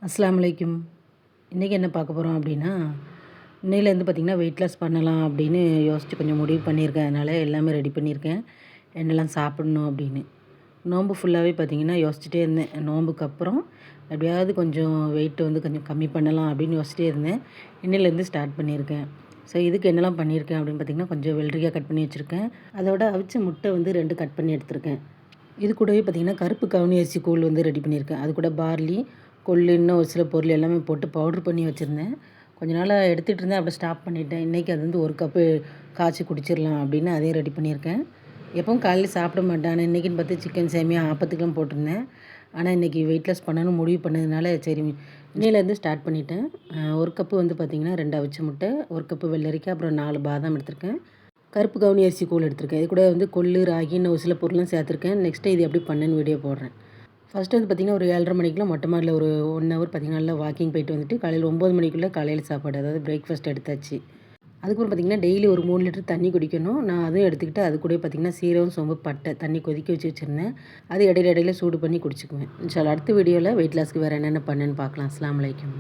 அஸ்ஸலாமு அலைக்கும். இன்றைக்கி என்ன பார்க்க போகிறோம் அப்படின்னா, இன்னையிலேருந்து பார்த்திங்கன்னா வெயிட் லாஸ் பண்ணலாம் அப்படின்னு யோசித்து கொஞ்சம் முடிவு பண்ணியிருக்கேன். அதனால் எல்லாமே ரெடி பண்ணியிருக்கேன். என்னெல்லாம் சாப்பிட்ணும் அப்படின்னு. நோன்பு ஃபுல்லாகவே பார்த்திங்கன்னா யோசிச்சுட்டே இருந்தேன். நோன்புக்கு அப்புறம் எப்படியாவது கொஞ்சம் வெயிட் வந்து கொஞ்சம் கம்மி பண்ணலாம் அப்படின்னு யோசிச்சிட்டே இருந்தேன். இன்னையிலேருந்து ஸ்டார்ட் பண்ணியிருக்கேன். ஸோ இதுக்கு என்னெல்லாம் பண்ணியிருக்கேன் அப்படின்னு பார்த்திங்கன்னா, கொஞ்சம் வெள்ளரிக்காய் கட் பண்ணி வச்சுருக்கேன். அதோட அவிச்ச முட்டை வந்து 2 கட் பண்ணி எடுத்திருக்கேன். இது கூடவே பார்த்திங்கன்னா கருப்பு கவுனி அரிசி கூழ் வந்து ரெடி பண்ணியிருக்கேன். அது கூட பார்லி, கொள்ளு, இன்னும் ஒரு சில பொருள் எல்லாமே போட்டு பவுட்ரு பண்ணி வச்சுருந்தேன். கொஞ்ச நாளாக எடுத்துகிட்டு இருந்தேன், அப்புறம் ஸ்டாப் பண்ணிட்டேன். இன்றைக்கி அது வந்து 1 கப்பு காய்ச்சி குடிச்சிடலாம் அப்படின்னு அதையும் ரெடி பண்ணியிருக்கேன். எப்பவும் காலையில் சாப்பிட மாட்டேன். ஆனால் இன்றைக்கின்னு பார்த்து சிக்கன் சேமியா ஆப்பத்துக்கெலாம் போட்டிருந்தேன். ஆனால் இன்றைக்கி வெயிட் லாஸ் பண்ணணும்னு முடிவு பண்ணதுனால சரி இன்னையிலேருந்து ஸ்டார்ட் பண்ணிட்டேன். 1 கப்பு வந்து பார்த்திங்கன்னா 2 அவிச்ச முட்டை, 1 கப்பு வெள்ளரிக்காய், அப்புறம் 4 பாதாம் எடுத்திருக்கேன். கருப்பு கவுனி அரிசி கூழ் எடுத்திருக்கேன். இது கூட வந்து கொள்ளு, ராகி, இன்னும் ஒரு சில பொருள்லாம் சேர்த்துருக்கேன். நெக்ஸ்ட்டு இது எப்படி பண்ணேன்னு வீடியோ போடுறேன். ஃபஸ்ட்டு வந்து பார்த்திங்கன்னா ஒரு 7:30 மணிக்கெலாம் மொட்டை மாடியில் ஒரு 1 ஹவர் பார்த்திங்கன்னா நல்லா வாக்கிங் போயிட்டு வந்துட்டு காலையில் 9 மணிக்குள்ளே காலையில் சாப்பாடு, அதாவது பிரேக்ஃபாஸ்ட் எடுத்தாச்சு. அதுக்கப்புறம் பார்த்திங்கன்னா டெய்லி ஒரு 3 லிட்டர் தண்ணி குடிக்கணும். நான் அதுவும் எடுத்துக்கிட்டு அது கூட பார்த்திங்கன்னா சீரகம், சோம்பு, பட்டை தண்ணி கொதிக்க வச்சுருந்தேன். அது இடையில சூடு பண்ணி குடிச்சிக்குவேன். இன்ஷா அல்லாஹ் அடுத்த வீடியோவில் வெயிட் லாஸ்க்கு வேறு என்னென்ன பண்ணேன்னு பார்க்கலாம். அஸ்ஸலாமு அலைக்கும்.